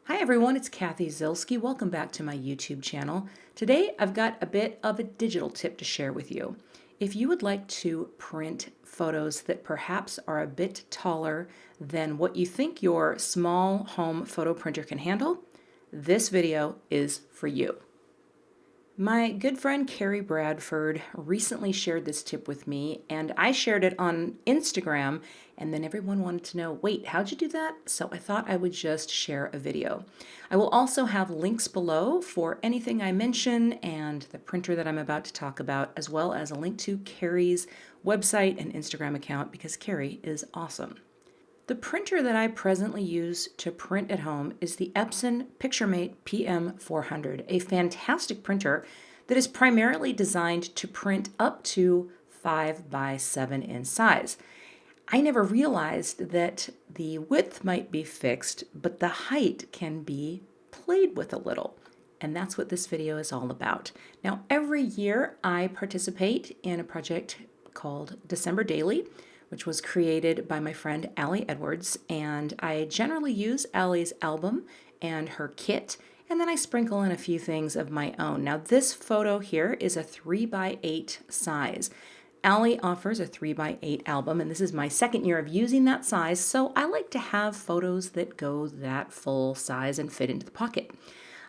Hi everyone, it's Cathy Zielske. Welcome back to my YouTube channel. Today I've got a bit of a digital tip to share with you. If you would like to print photos that perhaps are a bit taller than what you think your small home photo printer can handle, this video is for you. My good friend Kerry Bradford recently shared this tip with me, and I shared it on Instagram, and then everyone wanted to know, wait, how'd you do that? So I thought I would just share a video. I will also have links below for anything I mention and the printer that I'm about to talk about, as well as a link to Kerry's website and Instagram account because Kerry is awesome. The printer that I presently use to print at home is the Epson PictureMate PM-400, a fantastic printer that is primarily designed to print up to 5 by 7 in size. I never realized that the width might be fixed, but the height can be played with a little. And that's what this video is all about. Now, every year I participate in a project called December Daily, which was created by my friend Allie Edwards, and I generally use Allie's album and her kit, and then I sprinkle in a few things of my own. Now this photo here is a 3 by 8 size. Allie offers a 3 by 8 album, and this is my second year of using that size, so I like to have photos that go that full size and fit into the pocket.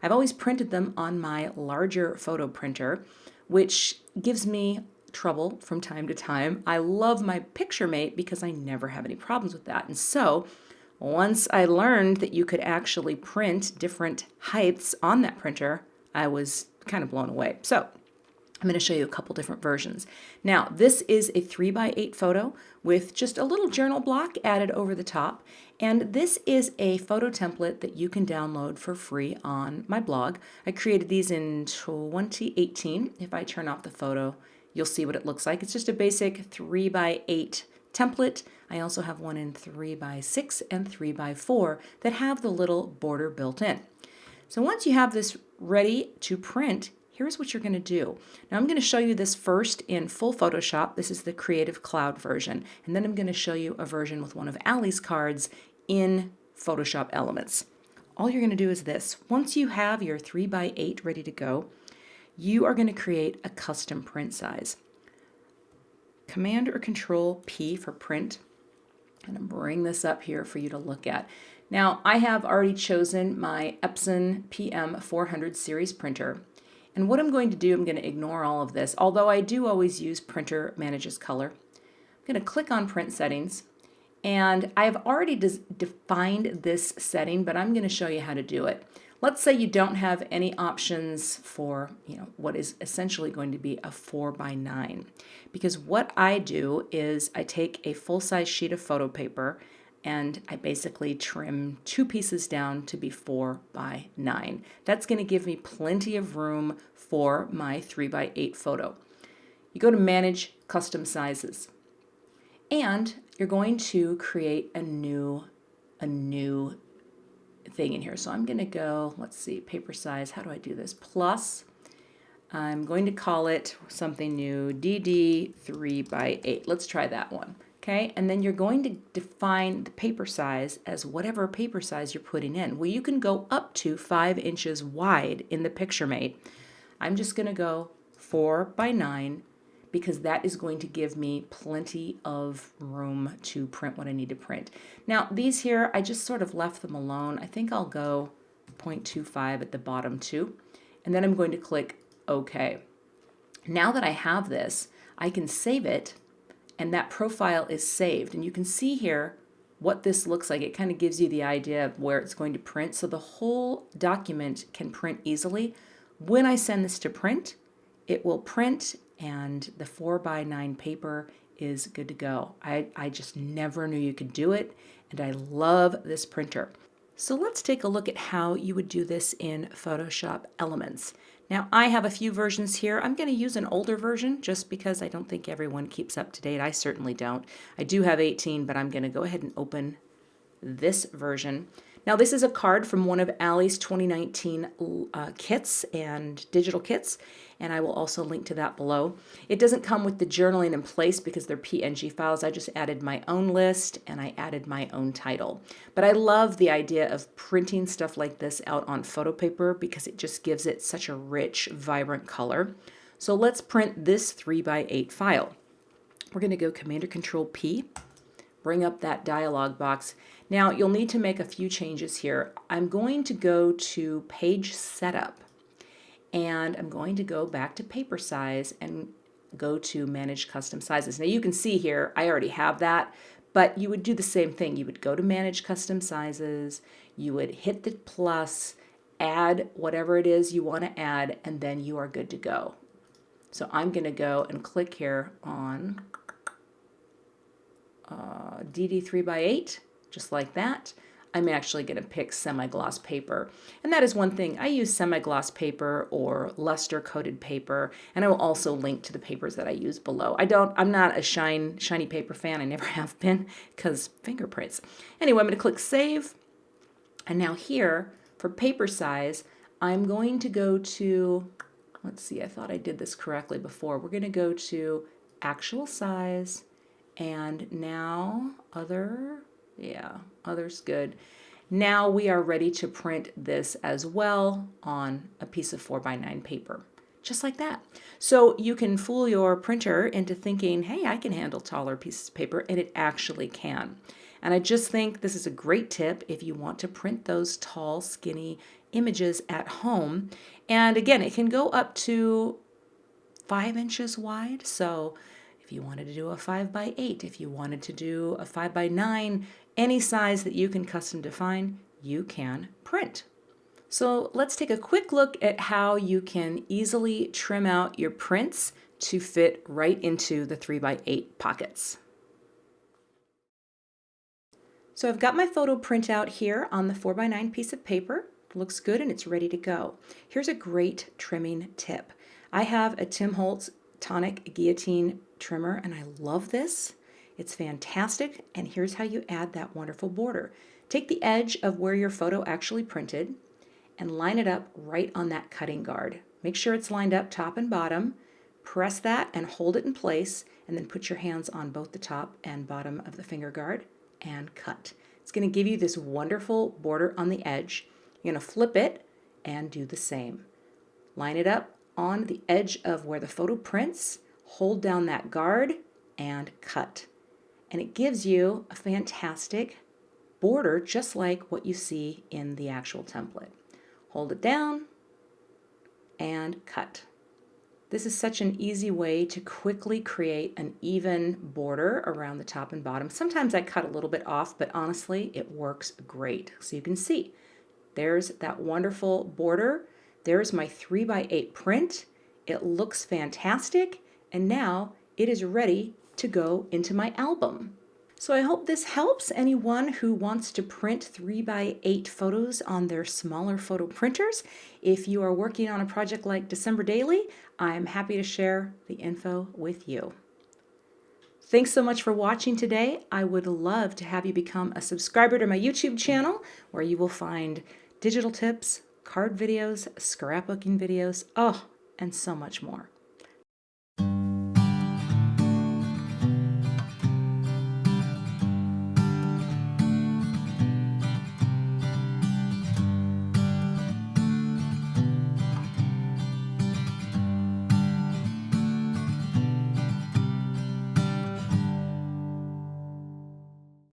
I've always printed them on my larger photo printer, which gives me trouble from time to time. I love my PictureMate because I never have any problems with that. And so once I learned that you could actually print different heights on that printer, I was kind of blown away. So I'm going to show you a couple different versions. Now, this is a 3 by 8 photo with just a little journal block added over the top. And this is a photo template that you can download for free on my blog. I created these in 2018. If I turn off the photo, you'll see what it looks like. It's just a basic 3 by 8 template. I also have one in 3 by 6 and 3 by 4 that have the little border built in. So once you have this ready to print, here's what you're going to do. Now I'm going to show you this first in full Photoshop. This is the Creative Cloud version. And then I'm going to show you a version with one of Allie's cards in Photoshop Elements. All you're going to do is this. Once you have your 3 by 8 ready to go, you are going to create a custom print size. Command or Control P for print. I'm going to bring this up here for you to look at. Now, I have already chosen my Epson PM-400 series printer. And what I'm going to do, I'm going to ignore all of this, although I do always use Printer Manages Color. I'm going to click on Print Settings. And I've already defined this setting, but I'm going to show you how to do it. Let's say you don't have any options for, what is essentially going to be a 4 by 9. Because what I do is I take a full-size sheet of photo paper and I basically trim 2 pieces down to be 4 by 9. That's going to give me plenty of room for my 3 by 8 photo. You go to Manage Custom Sizes. And you're going to create a new thing in here. So I'm going to go, let's see, paper size. How do I do this? Plus, I'm going to call it something new, DD 3 by 8. Let's try that one. Okay, and then you're going to define the paper size as whatever paper size you're putting in. Well, you can go up to 5 inches wide in the PictureMate. I'm just going to go 4 by 9 because that is going to give me plenty of room to print what I need to print. Now, these here, I just sort of left them alone. I think I'll go 0.25 at the bottom too. And then I'm going to click OK. Now that I have this, I can save it, and that profile is saved. And you can see here what this looks like. It kind of gives you the idea of where it's going to print. So the whole document can print easily. When I send this to print, it will print, and the 4 by 9 paper is good to go. I just never knew you could do it, and I love this printer. So let's take a look at how you would do this in Photoshop Elements. Now I have a few versions here. I'm going to use an older version just because I don't think everyone keeps up to date. I certainly don't. I do have 18, but I'm going to go ahead and open this version. Now this is a card from one of Allie's 2019 kits and digital kits, and I will also link to that below. It doesn't come with the journaling in place because they're PNG files. I just added my own list and I added my own title. But I love the idea of printing stuff like this out on photo paper because it just gives it such a rich, vibrant color. So let's print this 3x8 file. We're going to go Command or Control P, bring up that dialog box. Now you'll need to make a few changes here. I'm going to go to Page Setup, and I'm going to go back to paper size and go to Manage Custom Sizes. Now you can see here I already have that, but you would do the same thing. You would go to Manage Custom Sizes, you would hit the plus, add whatever it is you want to add, and then you are good to go. So I'm going to go and click here on DD 3x8, just like that. I'm actually going to pick semi-gloss paper. And that is one thing. I use semi-gloss paper or luster coated paper, and I will also link to the papers that I use below. I'm not a shiny paper fan. I never have been because fingerprints. Anyway, I'm going to click Save. And now here for paper size, I'm going to go to, let's see, I thought I did this correctly before. We're going to go to Actual Size, and now Other. Yeah, Other's good. Now we are ready to print this as well on a piece of 4x9 paper, just like that. So you can fool your printer into thinking, hey, I can handle taller pieces of paper, and it actually can. And I just think this is a great tip if you want to print those tall, skinny images at home. And again, it can go up to 5 inches wide. So if you wanted to do a 5x8, if you wanted to do a 5x9, any size that you can custom define, you can print. So let's take a quick look at how you can easily trim out your prints to fit right into the 3x8 pockets. So I've got my photo printout here on the 4x9 piece of paper. It looks good and it's ready to go. Here's a great trimming tip. I have a Tim Holtz Tonic Guillotine trimmer and I love this. It's fantastic, and here's how you add that wonderful border. Take the edge of where your photo actually printed and line it up right on that cutting guard. Make sure it's lined up top and bottom. Press that and hold it in place, and then put your hands on both the top and bottom of the finger guard and cut. It's going to give you this wonderful border on the edge. You're going to flip it and do the same. Line it up on the edge of where the photo prints, hold down that guard, and cut. And it gives you a fantastic border just like what you see in the actual template. Hold it down and cut. This is such an easy way to quickly create an even border around the top and bottom. Sometimes I cut a little bit off, but honestly, it works great. So you can see there's that wonderful border. There's my 3x8 print. It looks fantastic, and now it is ready to go into my album. So I hope this helps anyone who wants to print 3x8 photos on their smaller photo printers. If you are working on a project like December Daily, I'm happy to share the info with you. Thanks so much for watching today. I would love to have you become a subscriber to my YouTube channel, where you will find digital tips, card videos, scrapbooking videos, and so much more.